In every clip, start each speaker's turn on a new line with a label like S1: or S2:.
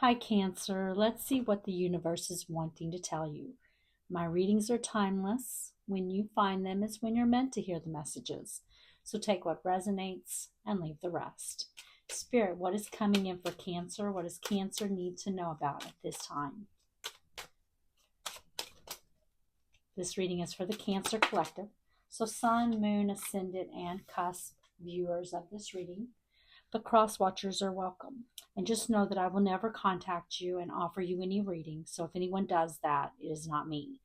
S1: Hi, Cancer. Let's see what the universe is wanting to tell you. My readings are timeless. When you find them is when you're meant to hear the messages. So take what resonates and leave the rest. Spirit, what is coming in for Cancer? What does Cancer need to know about at this time? This reading is for the Cancer Collective. So Sun, Moon, Ascendant, and Cusp viewers of this reading. But cross watchers are welcome. And just know that I will never contact you and offer you any reading. So if anyone does that, it is not me.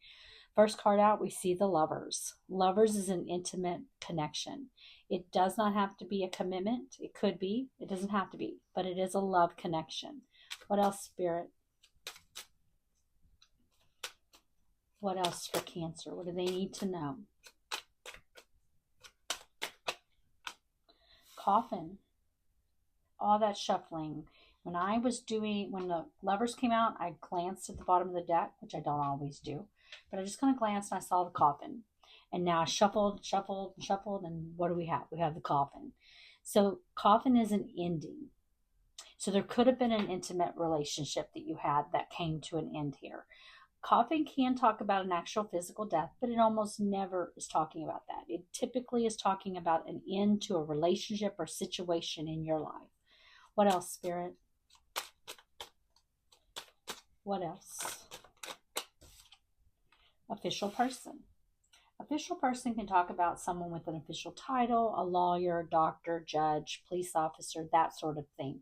S1: First card out, we see the Lovers. Lovers is an intimate connection. It does not have to be a commitment. It could be. It doesn't have to be. But it is a love connection. What else, Spirit? What else for Cancer? What do they need to know? Coffin. All that shuffling. When the Lovers came out, I glanced at the bottom of the deck, which I don't always do, but I just kind of glanced and I saw the Coffin. And now I shuffled, and what do we have? We have the Coffin. So Coffin is an ending. So there could have been an intimate relationship that you had that came to an end here. Coffin can talk about an actual physical death, but it almost never is talking about that. It typically is talking about an end to a relationship or situation in your life. What else, Spirit? What else? Official person. Official person can talk about someone with an official title, a lawyer, doctor, judge, police officer, that sort of thing.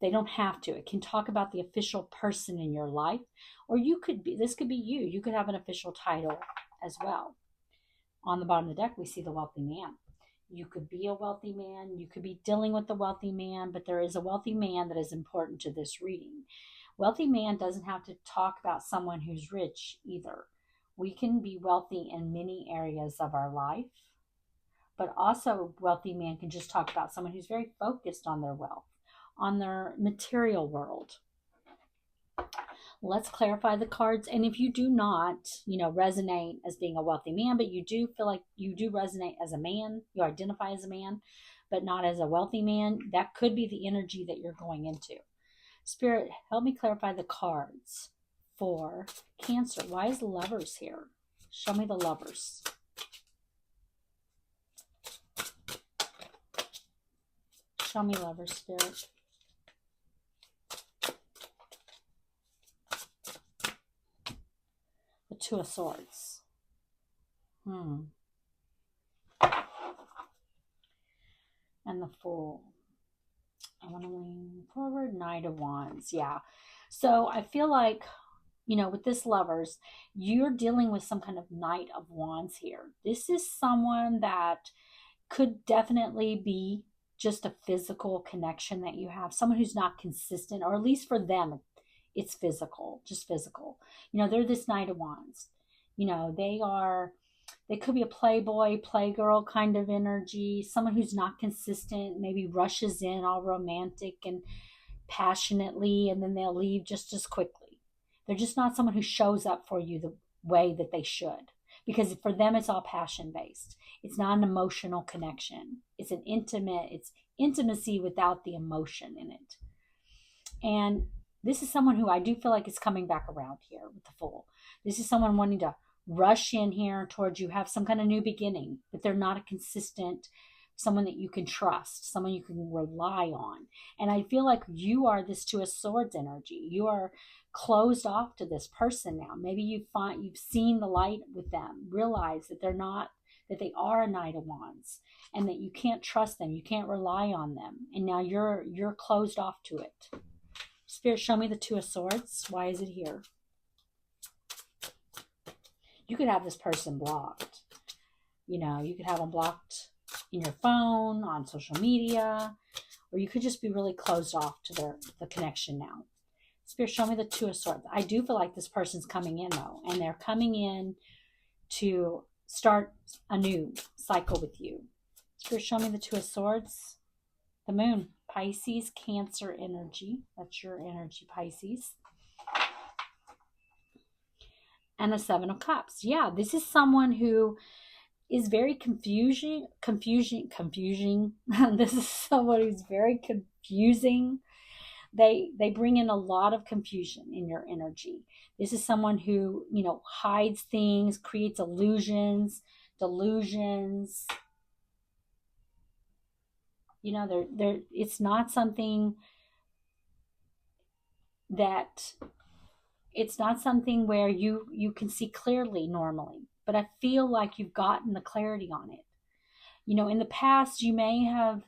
S1: They don't have to. It can talk about the official person in your life, or this could be you. You could have an official title as well. On the bottom of the deck, we see the wealthy man. You could be a wealthy man. You could be dealing with a wealthy man, but there is a wealthy man that is important to this reading. Wealthy man doesn't have to talk about someone who's rich either. We can be wealthy in many areas of our life, but also a wealthy man can just talk about someone who's very focused on their wealth, on their material world. Let's clarify the cards. And if you do not, resonate as being a wealthy man, but you do feel like you do resonate as a man, you identify as a man, but not as a wealthy man, that could be the energy that you're going into. Spirit, help me clarify the cards for Cancer. Why is Lovers here? Show me the Lovers. Show me Lovers, Spirit. The Two of Swords. And the Fool. I want to lean forward. Knight of Wands. Yeah. So I feel like, with this Lovers, you're dealing with some kind of Knight of Wands here. This is someone that could definitely be just a physical connection that you have. Someone who's not consistent, or at least for them, it's physical, just physical. They're this Knight of Wands. They could be a playboy, playgirl kind of energy, someone who's not consistent, maybe rushes in all romantic and passionately, and then they'll leave just as quickly. They're just not someone who shows up for you the way that they should, because for them, it's all passion based. It's not an emotional connection. It's intimacy without the emotion in it. And this is someone who I do feel like is coming back around here with the Fool. This is someone wanting to rush in here towards you, have some kind of new beginning, but they're not a consistent, someone that you can trust, someone you can rely on. And I feel like you are this Two of Swords energy. You are closed off to this person now. Maybe you've seen the light with them, realize that they are a Knight of Wands, and that you can't trust them, you can't rely on them, and now you're closed off to it. Spirit, show me the Two of Swords. Why is it here? You could have this person blocked. You could have them blocked in your phone, on social media, or you could just be really closed off to the connection now. Spirit, show me the Two of Swords. I do feel like this person's coming in, though, and they're coming in to start a new cycle with you. Spirit, show me the Two of Swords. The Moon, Pisces, Cancer energy. That's your energy, Pisces. And the Seven of Cups. Yeah, this is someone who is very confusing. This is someone who's very confusing. They bring in a lot of confusion in your energy. This is someone who, hides things, creates illusions, delusions. They're it's not something that it's not something where you can see clearly normally, but I feel like you've gotten the clarity on it. In the past you may have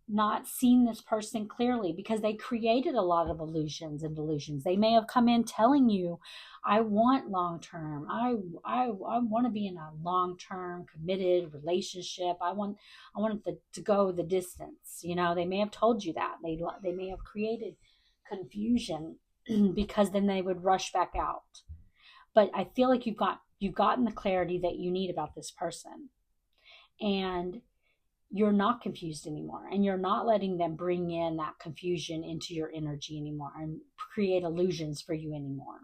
S1: not seen this person clearly because they created a lot of illusions and delusions. They may have come in telling you, I want long term. I want to be in a long term committed relationship. I want it to go the distance. They may have told you that. They may have created confusion because then they would rush back out. But I feel like you've gotten the clarity that you need about this person. And you're not confused anymore, and you're not letting them bring in that confusion into your energy anymore and create illusions for you anymore.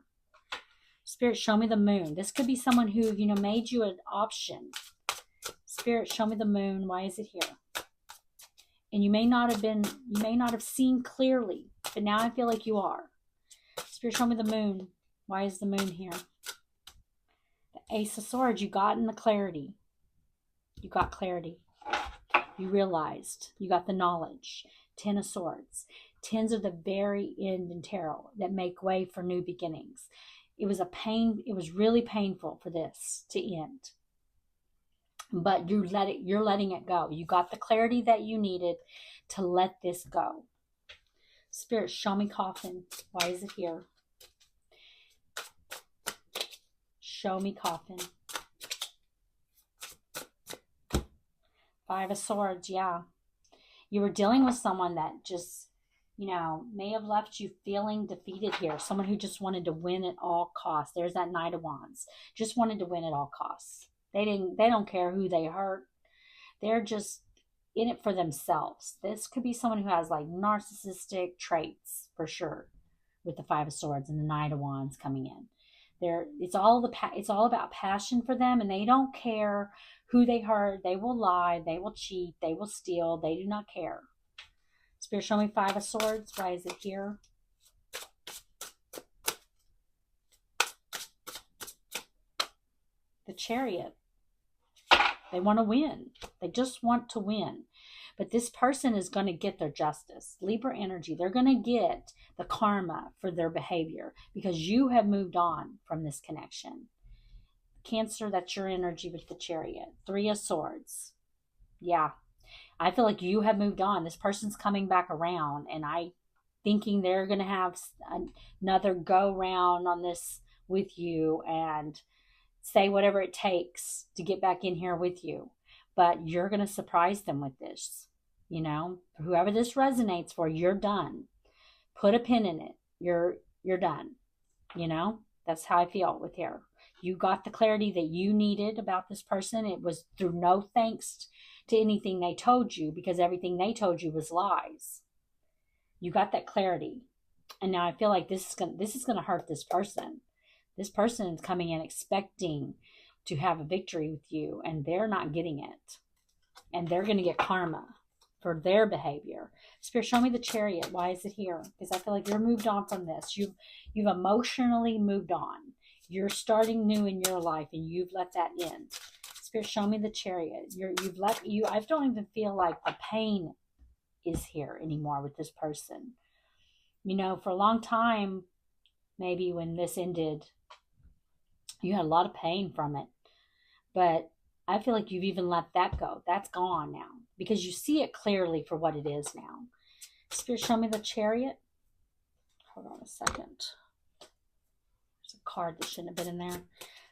S1: Spirit, show me the moon. This could be someone who made you an option. Spirit, show me the moon. Why is it here? And you may not have seen clearly, but now I feel like you are. Spirit, show me the moon. Why is the moon here? The Ace of Swords. You got in the clarity. You got clarity. You realized, you got the knowledge. 10 of Swords. Tens are the very end in tarot that make way for new beginnings. It was really painful for this to end. But you're letting it go. You got the clarity that you needed to let this go. Spirit, show me coffin. Why is it here? Show me coffin. 5 of Swords, yeah. You were dealing with someone that just, may have left you feeling defeated here. Someone who just wanted to win at all costs. There's that Knight of Wands. Just wanted to win at all costs. They don't care who they hurt. They're just in it for themselves. This could be someone who has like narcissistic traits for sure, with the 5 of Swords and the Knight of Wands coming in. It's all about passion for them, and they don't care who they hurt. They will lie, they will cheat, they will steal. They do not care. Spirit, show me 5 of Swords. Why is it here? The Chariot. They want to win. They just want to win. But this person is going to get their justice. Libra energy, they're going to get the karma for their behavior because you have moved on from this connection. Cancer, that's your energy with the Chariot. 3 of Swords. Yeah. I feel like you have moved on. This person's coming back around, and I thinking they're going to have another go round on this with you and say whatever it takes to get back in here with you. But you're going to surprise them with this. Whoever this resonates for, you're done. Put a pin in it. You're done. That's how I feel with here. You got the clarity that you needed about this person. It was through no thanks to anything they told you, because everything they told you was lies. You got that clarity. And now I feel like this is going to hurt this person. This person is coming in expecting to have a victory with you, and they're not getting it. And they're going to get karma for their behavior. Spirit, show me the Chariot. Why is it here? Because I feel like you're moved on from this. You've emotionally moved on. You're starting new in your life, and you've let that in. Spirit, show me the Chariot. I don't even feel like the pain is here anymore with this person. For a long time, maybe when this ended, you had a lot of pain from it. But I feel like you've even let that go. That's gone now because you see it clearly for what it is now. Spirit, show me the Chariot. Hold on a second. There's a card that shouldn't have been in there.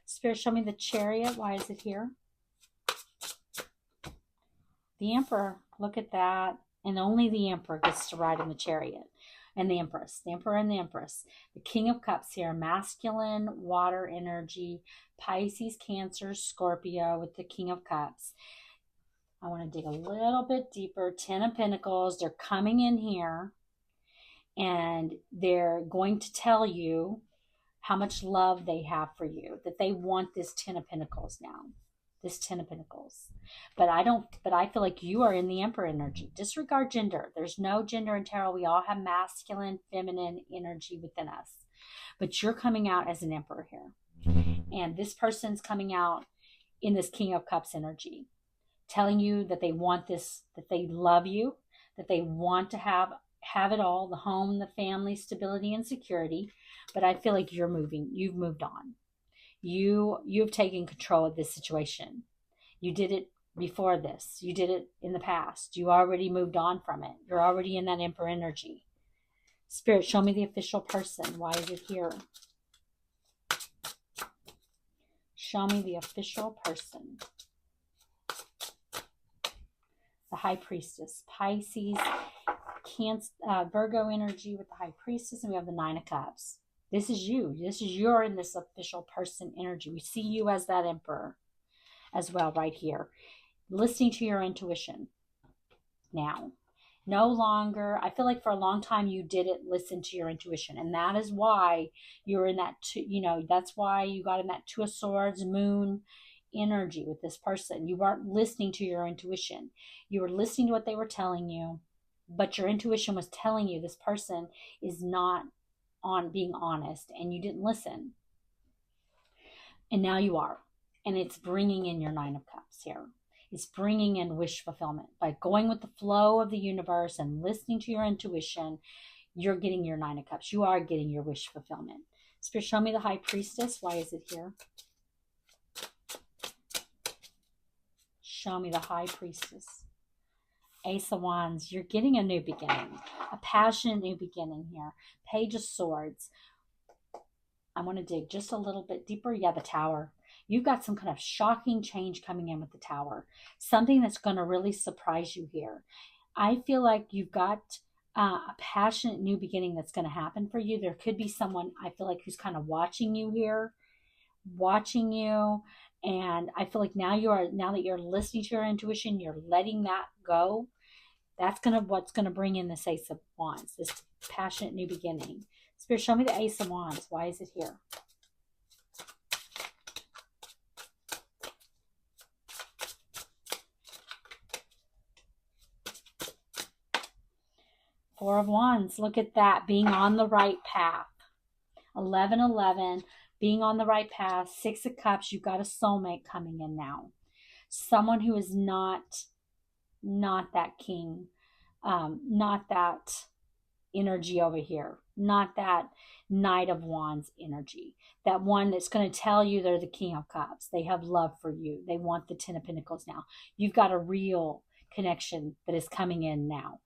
S1: Spirit, show me the Chariot. Why is it here? The Emperor. Look at that. And only the Emperor gets to ride in the Chariot. And the Empress. The Emperor and the Empress. The King of Cups here. Masculine, water energy. Pisces, Cancer, Scorpio with the King of Cups. I want to dig a little bit deeper. 10 of Pentacles. They're coming in here. And they're going to tell you how much love they have for you. That they want this 10 of Pentacles now. this Ten of Pentacles. But I feel like you are in the Emperor energy. Disregard gender. There's no gender in tarot. We all have masculine, feminine energy within us. But you're coming out as an Emperor here. And this person's coming out in this King of Cups energy, telling you that they want this, that they love you, that they want to have it all, the home, the family, stability, and security. But I feel like you've moved on. You've taken control of this situation. You did it before this. You did it in the past. You already moved on from it. You're already in that Emperor energy. Spirit, show me the official person. Why is it here? Show me the official person. The High Priestess. Pisces, Cancer, Virgo energy with the High Priestess, and we have the Nine of Cups. This is you. You're in this official person energy. We see you as that Emperor as well right here. Listening to your intuition now. No longer, I feel like for a long time you didn't listen to your intuition. And that is why you're in that, that's why you got in that Two of Swords, Moon energy with this person. You weren't listening to your intuition. You were listening to what they were telling you, but your intuition was telling you this person is not on being honest, and you didn't listen. And now you are. And it's bringing in your Nine of Cups here. It's bringing in wish fulfillment. By going with the flow of the universe and listening to your intuition, you're getting your Nine of Cups. You are getting your wish fulfillment. Spirit, show me the High Priestess. Why is it here? Show me the High Priestess. Ace of Wands. You're getting a new beginning. A passionate new beginning here. Page of Swords. I want to dig just a little bit deeper. Yeah, the Tower. You've got some kind of shocking change coming in with the Tower. Something that's going to really surprise you here. I feel like you've got a passionate new beginning that's going to happen for you. There could be someone, I feel like, who's kind of watching you here. Watching you. And I feel like now that you're listening to your intuition, you're letting that go. That's what's going to bring in this Ace of Wands, this passionate new beginning. Spirit, show me the Ace of Wands. Why is it here? Four of Wands. Look at that. Being on the right path. 11-11. Being on the right path. Six of Cups. You've got a soulmate coming in now. Someone who is not that king. Not that energy over here. Not that Knight of Wands energy. That one that's going to tell you they're the King of Cups. They have love for you. They want the Ten of Pentacles now. You've got a real connection that is coming in now.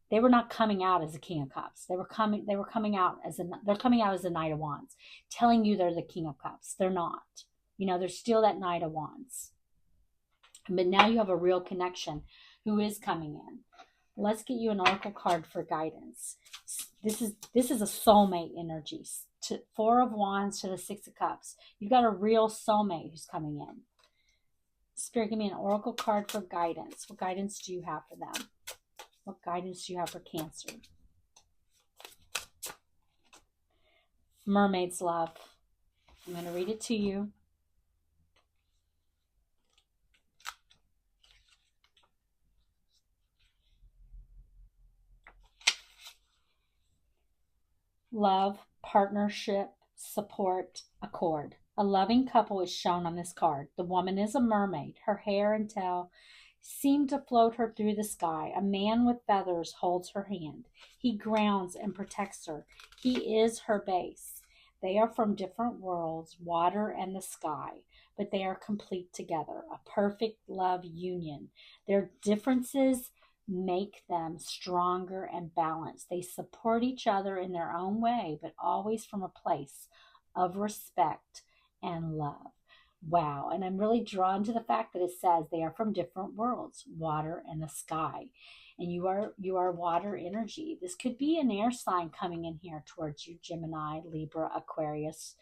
S1: They were not coming out as a King of Cups. They're coming out as a Knight of Wands, telling you they're the King of Cups. They're not. They're still that Knight of Wands. But now you have a real connection who is coming in. Let's get you an oracle card for guidance. This is a soulmate energy. Four of Wands to the Six of Cups. You've got a real soulmate who's coming in. Spirit, give me an oracle card for guidance. What guidance do you have for them? What guidance do you have for Cancer? Mermaid's love. I'm going to read it to you. Love, partnership, support, accord. A loving couple is shown on this card. The woman is a mermaid. Her hair and tail seem to float her through the sky. A man with feathers holds her hand. He grounds and protects her. He is her base. They are from different worlds, water and the sky, but they are complete together. A perfect love union. Their differences make them stronger and balanced. They support each other in their own way, but always from a place of respect and love. Wow. And I'm really drawn to the fact that it says they are from different worlds, water and the sky. And you are water energy. This could be an air sign coming in here towards you, Gemini, Libra, Aquarius.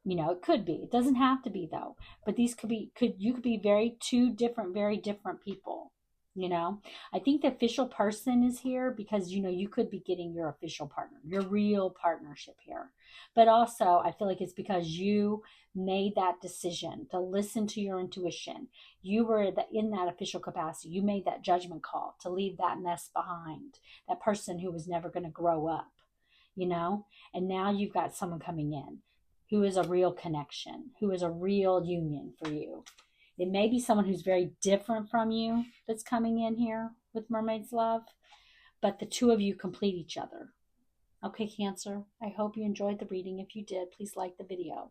S1: It could be. It doesn't have to be though. But these you could be very different people. You know, I think the official person is here because, you know, you could be getting your official partner, your real partnership here. But also, I feel like it's because you made that decision to listen to your intuition. You were in that official capacity. You made that judgment call to leave that mess behind, that person who was never going to grow up, you know? And now you've got someone coming in who is a real connection, who is a real union for you. It may be someone who's very different from you that's coming in here with Mermaid's Love, but the two of you complete each other. Okay, Cancer, I hope you enjoyed the reading. If you did, please like the video.